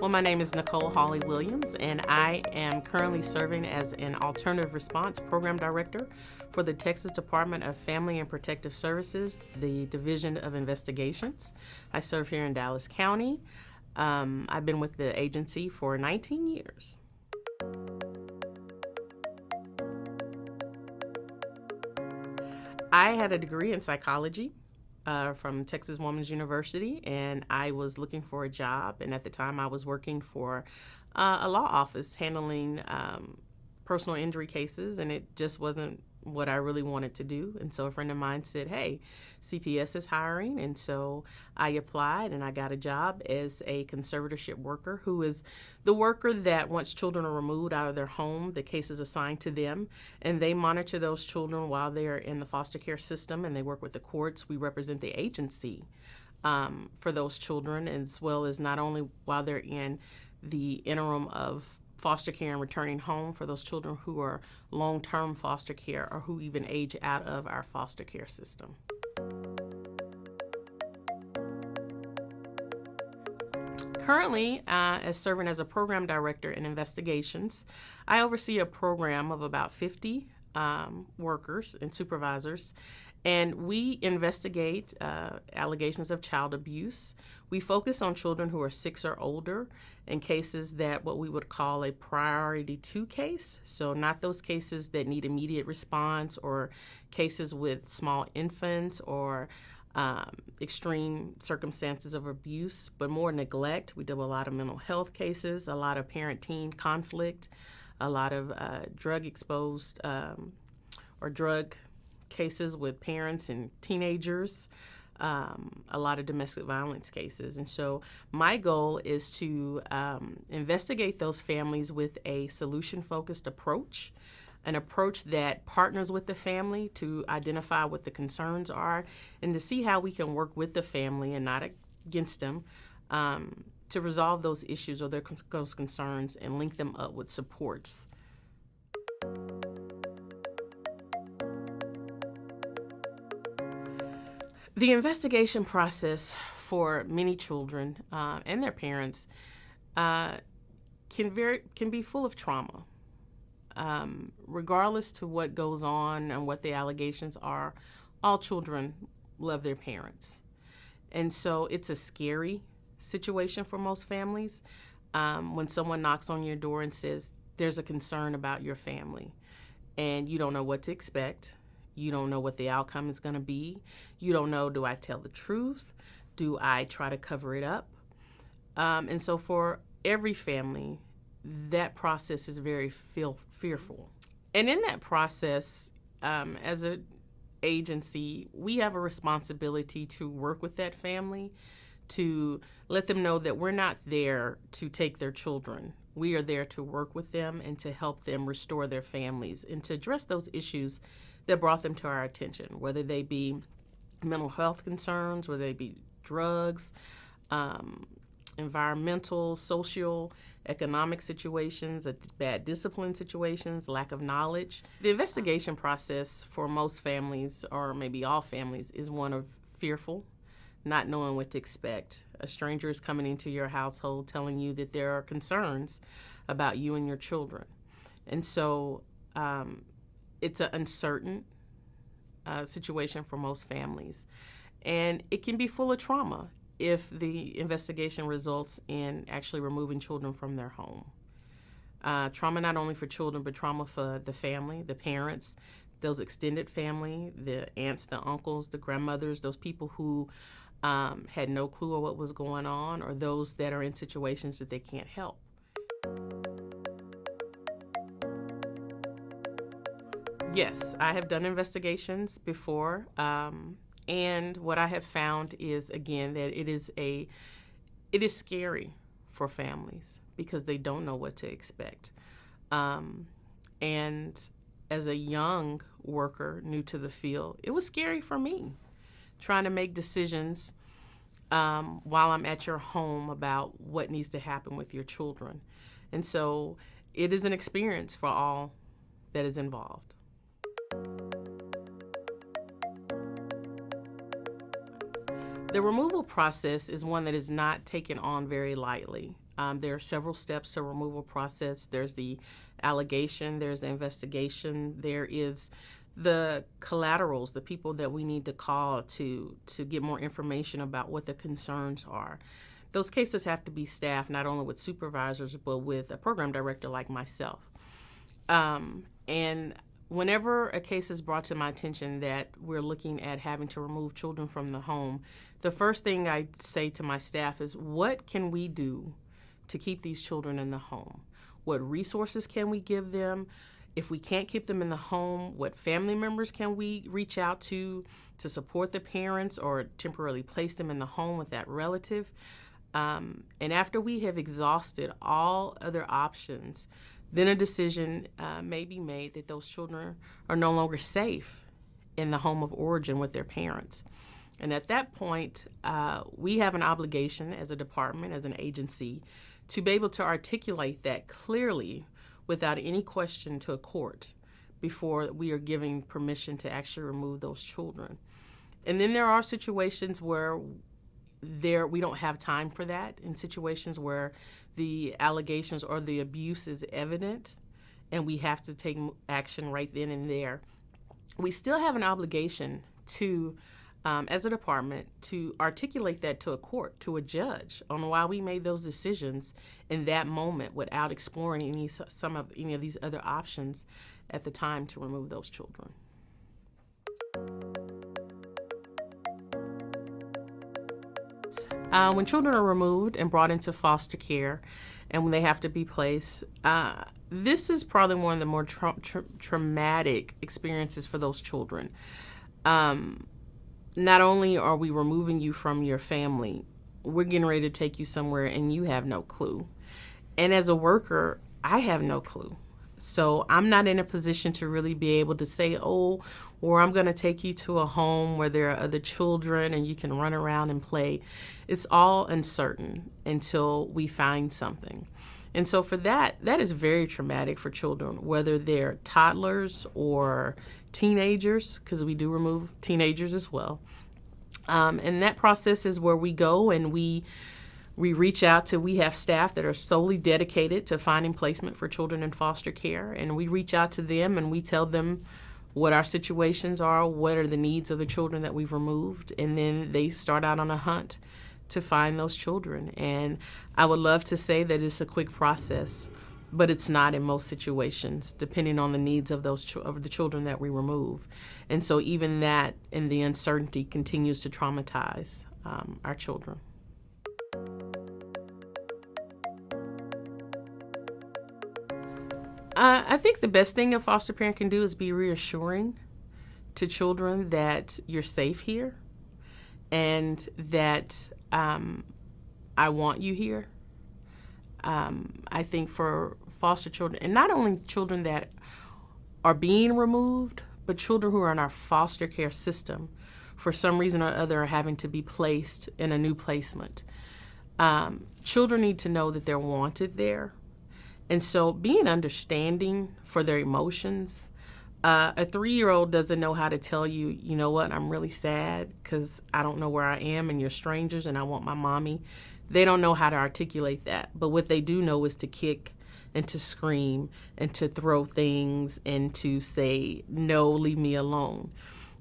Well, my name is Nicole Williams, and I am currently serving as an Alternative Response Program Director for the Texas Department of Family and Protective Services, the Division of Investigations. I serve here in Dallas County. I've been with the agency for 19 years. I had a degree in psychology from Texas Woman's University, and I was looking for a job. And at the time, I was working for a law office handling personal injury cases, and it just wasn't what I really wanted to do. And so a friend of mine said, hey, CPS is hiring. And so I applied, and I got a job as a conservatorship worker, who is the worker that once children are removed out of their home, the case is assigned to them, and they monitor those children while they're in the foster care system, and they work with the courts. We represent the agency for those children, as well as not only while they're in the interim of foster care and returning home for those children who are long-term foster care or who even age out of our foster care system. Currently, as serving as a program director in investigations, I oversee a program of about 50 workers and supervisors, and we investigate allegations of child abuse. We focus on children who are 6 or older in cases that what we would call a priority 2 case. So not those cases that need immediate response or cases with small infants or extreme circumstances of abuse, but more neglect. We do a lot of mental health cases, a lot of parent-teen conflict, a lot of drug-exposed or drug cases with parents and teenagers, a lot of domestic violence cases. And so my goal is to investigate those families with a solution-focused approach, an approach that partners with the family to identify what the concerns are and to see how we can work with the family and not against them to resolve those issues or those concerns and link them up with supports. The investigation process for many children and their parents can be full of trauma. Regardless to what goes on and what the allegations are, all children love their parents. And so it's a scary situation for most families when someone knocks on your door and says, there's a concern about your family, and you don't know what to expect. You don't know what the outcome is going to be. You don't know, do I tell the truth? Do I try to cover it up? And so for every family, that process is very fearful. And in that process, as an agency, we have a responsibility to work with that family, to let them know that we're not there to take their children. We are there to work with them and to help them restore their families and to address those issues that brought them to our attention, whether they be mental health concerns, whether they be drugs, environmental, social, economic situations, bad discipline situations, lack of knowledge. The investigation process for most families, or maybe all families, is one of fearful, not knowing what to expect. A stranger is coming into your household telling you that there are concerns about you and your children. And so it's an uncertain situation for most families. And it can be full of trauma if the investigation results in actually removing children from their home. Trauma not only for children, but trauma for the family, the parents, those extended family, the aunts, the uncles, the grandmothers, those people who had no clue of what was going on, or those that are in situations that they can't help. Yes, I have done investigations before, and what I have found is, again, that it is scary for families because they don't know what to expect. And as a young worker new to the field, it was scary for me trying to make decisions while I'm at your home about what needs to happen with your children. And so it is an experience for all that is involved. The removal process is one that is not taken on very lightly. There are several steps to removal process. There's the allegation, there's the investigation, there is the collaterals, the people that we need to call to get more information about what the concerns are. Those cases have to be staffed not only with supervisors, but with a program director like myself. And whenever a case is brought to my attention that we're looking at having to remove children from the home, the first thing I say to my staff is, what can we do to keep these children in the home? What resources can we give them? If we can't keep them in the home, what family members can we reach out to support the parents or temporarily place them in the home with that relative? And after we have exhausted all other options, then a decision may be made that those children are no longer safe in the home of origin with their parents. And at that point, we have an obligation as a department, as an agency, to be able to articulate that clearly without any question to a court before we are giving permission to actually remove those children. And then there are situations where we don't have time for that, in situations where the allegations or the abuse is evident and we have to take action right then and there. We still have an obligation to, as a department, to articulate that to a court, to a judge, on why we made those decisions in that moment without exploring any of these other options at the time to remove those children. When children are removed and brought into foster care and when they have to be placed, this is probably one of the more traumatic experiences for those children. Not only are we removing you from your family, we're getting ready to take you somewhere and you have no clue. And as a worker, I have no clue. So I'm not in a position to really be able to say, or I'm going to take you to a home where there are other children and you can run around and play. It's all uncertain until we find something. And so for that is very traumatic for children, whether they're toddlers or teenagers, because we do remove teenagers as well. And that process is where we go and we reach out to, we have staff that are solely dedicated to finding placement for children in foster care. And we reach out to them and we tell them what our situations are, what are the needs of the children that we've removed. And then they start out on a hunt to find those children. And I would love to say that it's a quick process, but it's not in most situations, depending on the needs of of the children that we remove. And so even that and the uncertainty continues to traumatize our children. I think the best thing a foster parent can do is be reassuring to children that you're safe here and that I want you here. I think for foster children, and not only children that are being removed, but children who are in our foster care system, for some reason or other, are having to be placed in a new placement. Children need to know that they're wanted there. And so being understanding for their emotions. A 3-year-old doesn't know how to tell you, you know what, I'm really sad because I don't know where I am and you're strangers and I want my mommy. They don't know how to articulate that. But what they do know is to kick and to scream and to throw things and to say, no, leave me alone.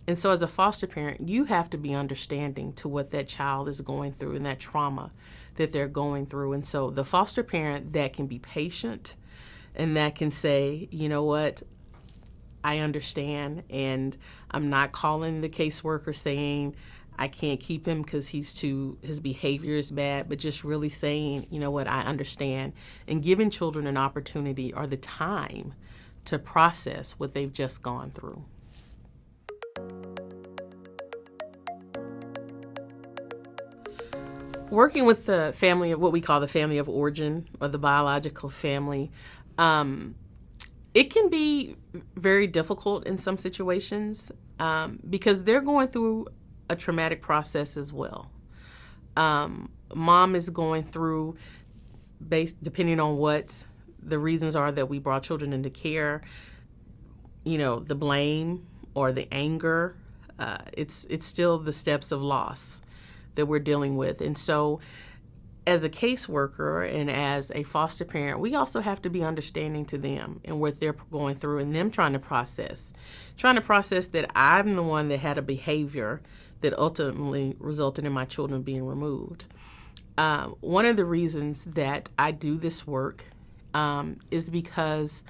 And so as a foster parent, you have to be understanding to what that child is going through and that trauma that they're going through. And so the foster parent that can be patient and that can say, you know what, I understand, and I'm not calling the caseworker saying I can't keep him because his behavior is bad, but just really saying, you know what, I understand, and giving children an opportunity or the time to process what they've just gone through. Working with the family of what we call the family of origin or the biological family, it can be very difficult in some situations because they're going through a traumatic process as well. Mom is going through, depending on what the reasons are that we brought children into care, the blame or the anger, it's still the steps of loss that we're dealing with. And so as a caseworker and as a foster parent, we also have to be understanding to them and what they're going through and them trying to process that I'm the one that had a behavior that ultimately resulted in my children being removed. One of the reasons that I do this work is because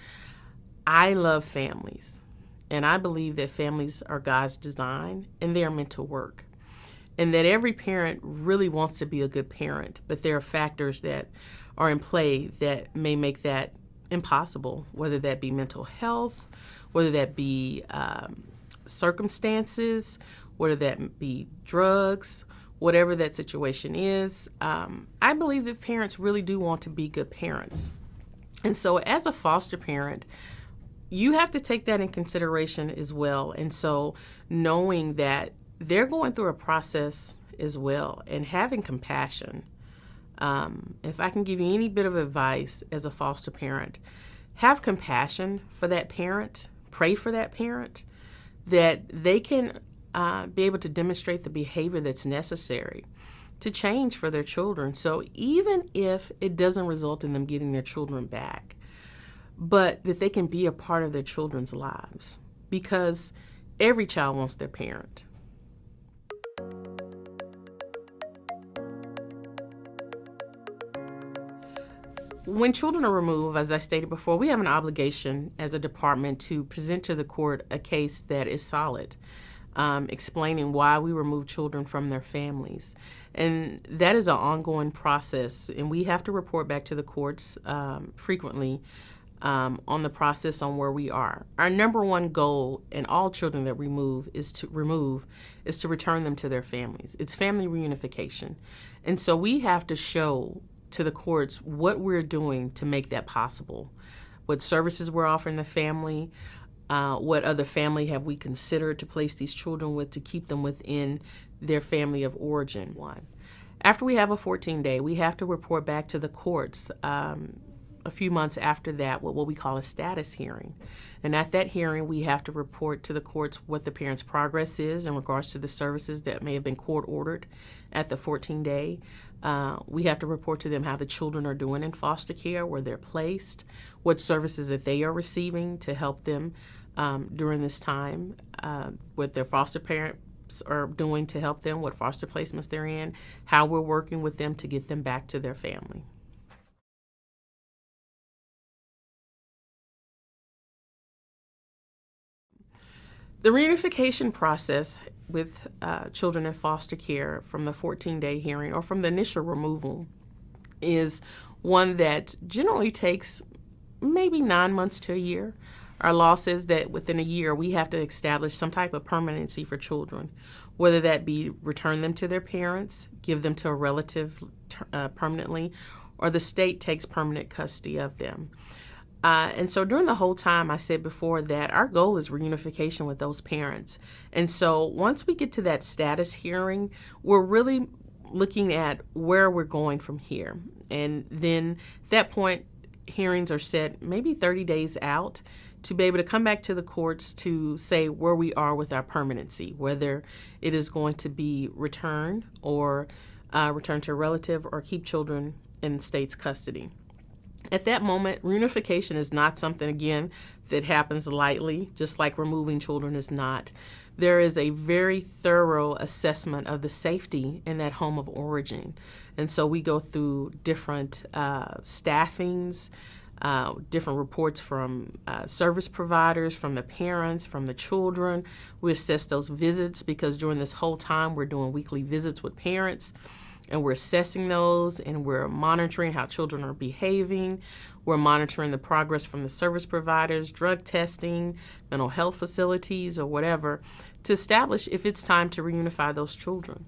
I love families, and I believe that families are God's design and they are meant to work. And that every parent really wants to be a good parent, but there are factors that are in play that may make that impossible, whether that be mental health, whether that be circumstances, whether that be drugs, whatever that situation is. I believe that parents really do want to be good parents. And so as a foster parent, you have to take that in consideration as well. And so knowing that they're going through a process as well and having compassion. If I can give you any bit of advice as a foster parent, have compassion for that parent, pray for that parent, that they can be able to demonstrate the behavior that's necessary to change for their children. So even if it doesn't result in them getting their children back, but that they can be a part of their children's lives, because every child wants their parent. When children are removed, as I stated before, we have an obligation as a department to present to the court a case that is solid, explaining why we remove children from their families. And that is an ongoing process, and we have to report back to the courts frequently on the process on where we are. Our number one goal in all children that we remove is to return them to their families. It's family reunification. And so we have to show to the courts what we're doing to make that possible, what services we're offering the family, what other family have we considered to place these children with to keep them within their family of origin. After we have a 14-day, we have to report back to the courts a few months after that what we call a status hearing. And at that hearing, we have to report to the courts what the parent's progress is in regards to the services that may have been court-ordered at the 14-day. We have to report to them how the children are doing in foster care, where they're placed, what services that they are receiving to help them during this time, what their foster parents are doing to help them, what foster placements they're in, how we're working with them to get them back to their family. The reunification process with children in foster care from the 14-day hearing or from the initial removal is one that generally takes maybe 9 months to a year. Our law says that within a year we have to establish some type of permanency for children, whether that be return them to their parents, give them to a relative permanently, or the state takes permanent custody of them. And so during the whole time, I said before that our goal is reunification with those parents. And so once we get to that status hearing, we're really looking at where we're going from here. And then at that point, hearings are set maybe 30 days out to be able to come back to the courts to say where we are with our permanency, whether it is going to be return or return to a relative or keep children in state's custody. At that moment, reunification is not something, again, that happens lightly, just like removing children is not. There is a very thorough assessment of the safety in that home of origin. And so we go through different staffings, different reports from service providers, from the parents, from the children. We assess those visits because during this whole time we're doing weekly visits with parents. And we're assessing those, and we're monitoring how children are behaving. We're monitoring the progress from the service providers, drug testing, mental health facilities, or whatever, to establish if it's time to reunify those children.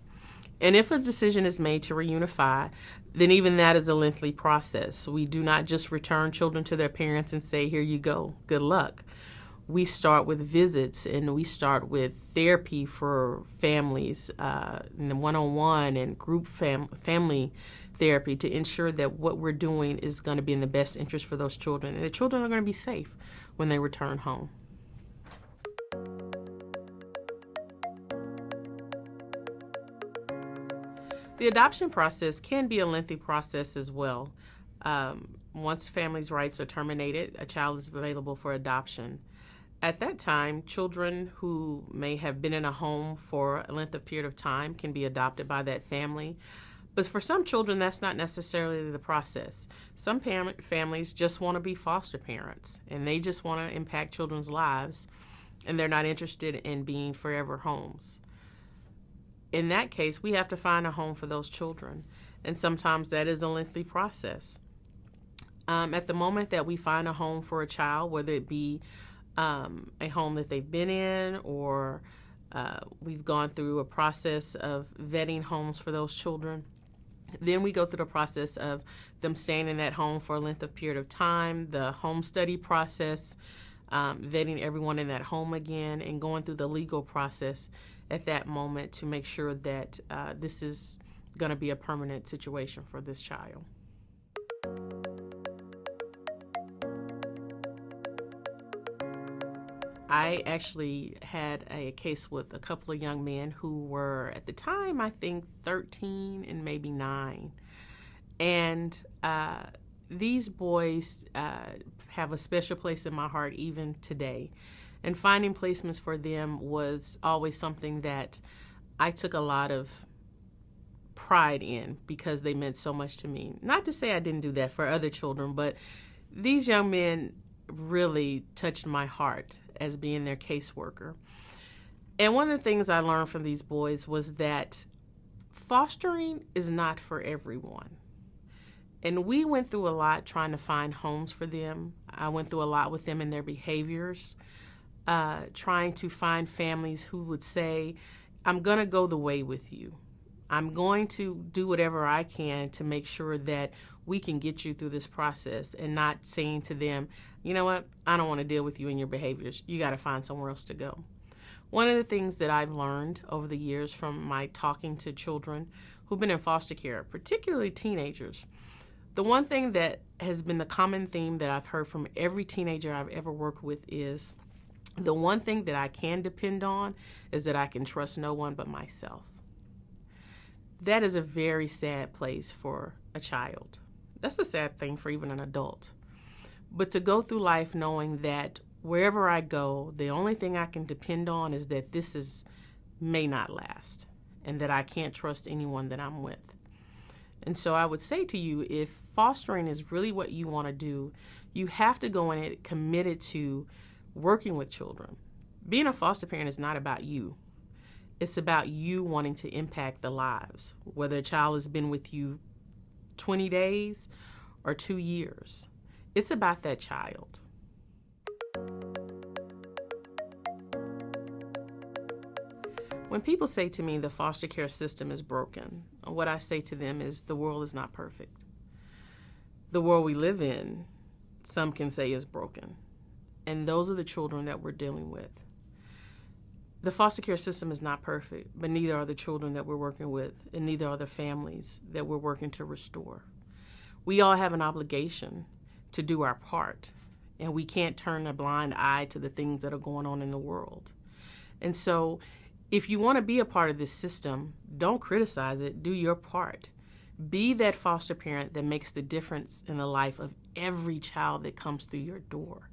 And if a decision is made to reunify, then even that is a lengthy process. We do not just return children to their parents and say, here you go, good luck. We start with visits, and we start with therapy for families, and one-on-one and group family therapy to ensure that what we're doing is going to be in the best interest for those children, and the children are going to be safe when they return home. The adoption process can be a lengthy process as well. Once families' rights are terminated, a child is available for adoption. At that time, children who may have been in a home for a length of period of time can be adopted by that family. But for some children, that's not necessarily the process. Some families just want to be foster parents, and they just want to impact children's lives, and they're not interested in being forever homes. In that case, we have to find a home for those children, and sometimes that is a lengthy process. At the moment that we find a home for a child, whether it be a home that they've been in, or we've gone through a process of vetting homes for those children. Then we go through the process of them staying in that home for a length of period of time, the home study process, vetting everyone in that home again, and going through the legal process at that moment to make sure that this is going to be a permanent situation for this child. I actually had a case with a couple of young men who were, at the time, I think 13 and maybe 9. And these boys have a special place in my heart even today. And finding placements for them was always something that I took a lot of pride in because they meant so much to me. Not to say I didn't do that for other children, but these young men really touched my heart as being their caseworker. And one of the things I learned from these boys was that fostering is not for everyone. And we went through a lot trying to find homes for them. I went through a lot with them in their behaviors, trying to find families who would say, I'm going to go the way with you. I'm going to do whatever I can to make sure that we can get you through this process, and not saying to them, you know what, I don't want to deal with you and your behaviors. You got to find somewhere else to go. One of the things that I've learned over the years from my talking to children who've been in foster care, particularly teenagers, the one thing that has been the common theme that I've heard from every teenager I've ever worked with is, the one thing that I can depend on is that I can trust no one but myself. That is a very sad place for a child. That's a sad thing for even an adult. But to go through life knowing that wherever I go, the only thing I can depend on is that may not last, and that I can't trust anyone that I'm with. And so I would say to you, if fostering is really what you want to do, you have to go in it committed to working with children. Being a foster parent is not about you. It's about you wanting to impact the lives, whether a child has been with you 20 days or 2 years. It's about that child. When people say to me the foster care system is broken, what I say to them is the world is not perfect. The world we live in, some can say, is broken. And those are the children that we're dealing with. The foster care system is not perfect, but neither are the children that we're working with, and neither are the families that we're working to restore. We all have an obligation to do our part, and we can't turn a blind eye to the things that are going on in the world. And so if you want to be a part of this system, don't criticize it, do your part. Be that foster parent that makes the difference in the life of every child that comes through your door.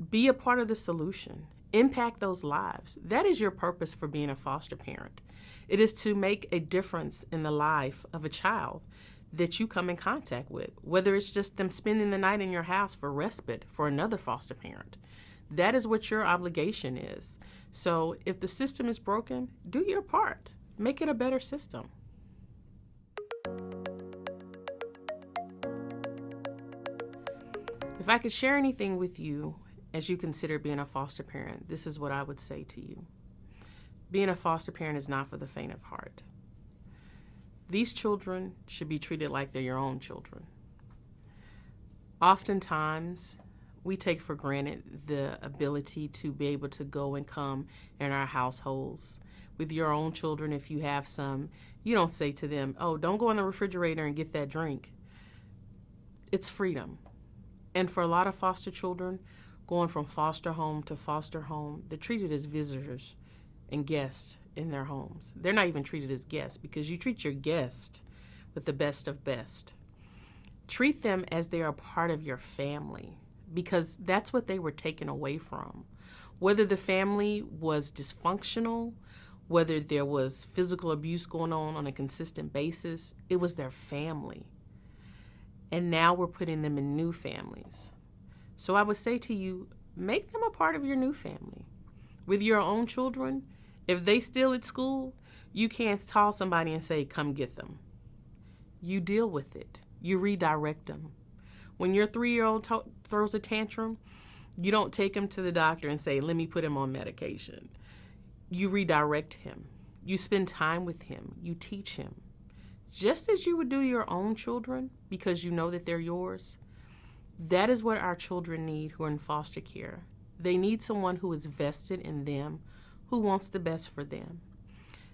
Be a part of the solution. Impact those lives. That is your purpose for being a foster parent. It is to make a difference in the life of a child that you come in contact with, whether it's just them spending the night in your house for respite for another foster parent. That is what your obligation is. So if the system is broken, do your part. Make it a better system. If I could share anything with you as you consider being a foster parent, this is what I would say to you. Being a foster parent is not for the faint of heart. These children should be treated like they're your own children. Oftentimes, we take for granted the ability to be able to go and come in our households. With your own children, if you have some, you don't say to them, oh, don't go in the refrigerator and get that drink. It's freedom. And for a lot of foster children, going from foster home to foster home, they're treated as visitors and guests in their homes. They're not even treated as guests because you treat your guest with the best of best. Treat them as they are a part of your family because that's what they were taken away from. Whether the family was dysfunctional, whether there was physical abuse going on a consistent basis, it was their family. And now we're putting them in new families. So I would say to you, make them a part of your new family. With your own children, if they still at school, you can't call somebody and say, come get them. You deal with it. You redirect them. When your 3-year-old throws a tantrum, you don't take him to the doctor and say, let me put him on medication. You redirect him. You spend time with him. You teach him. Just as you would do your own children because you know that they're yours. That is what our children need who are in foster care. They need someone who is vested in them, who wants the best for them.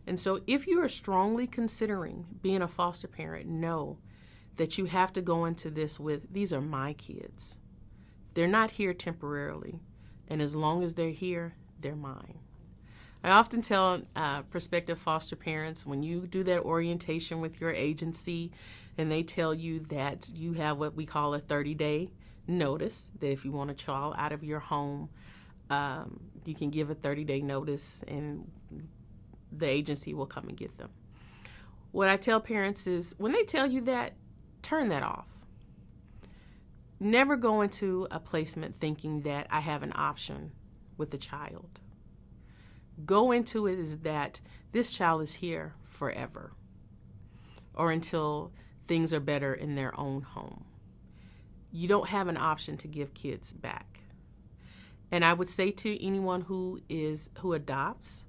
And so if you are strongly considering being a foster parent, know that you have to go into this with, these are my kids. They're not here temporarily. And as long as they're here, they're mine. I often tell prospective foster parents, when you do that orientation with your agency and they tell you that you have what we call a 30-day notice, that if you want a child out of your home, you can give a 30-day notice and the agency will come and get them. What I tell parents is when they tell you that, turn that off. Never go into a placement thinking that I have an option with the child. Go into it as that this child is here forever or until things are better in their own home. You don't have an option to give kids back. And I would say to anyone who adopts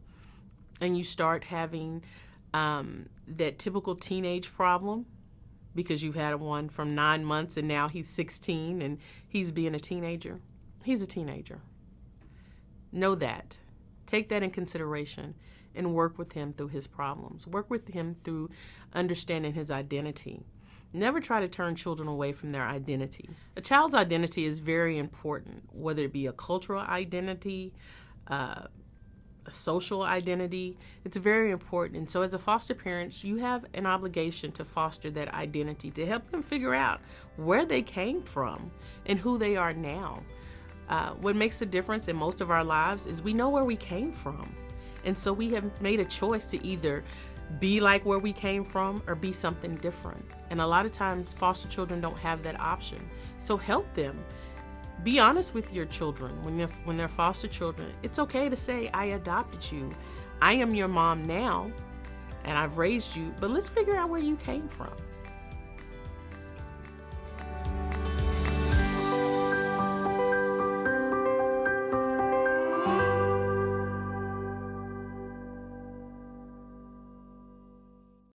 and you start having that typical teenage problem because you've had one from 9 months and now he's 16 and he's being a teenager. He's a teenager. Know that. Take that in consideration and work with him through his problems. Work with him through understanding his identity. Never try to turn children away from their identity. A child's identity is very important, whether it be a cultural identity, a social identity. It's very important. And so as a foster parent, you have an obligation to foster that identity, to help them figure out where they came from and who they are now. What makes a difference in most of our lives is we know where we came from. And so we have made a choice to either be like where we came from or be something different. And a lot of times foster children don't have that option. So help them. Be honest with your children when they're foster children. It's okay to say, I adopted you. I am your mom now and I've raised you, but let's figure out where you came from.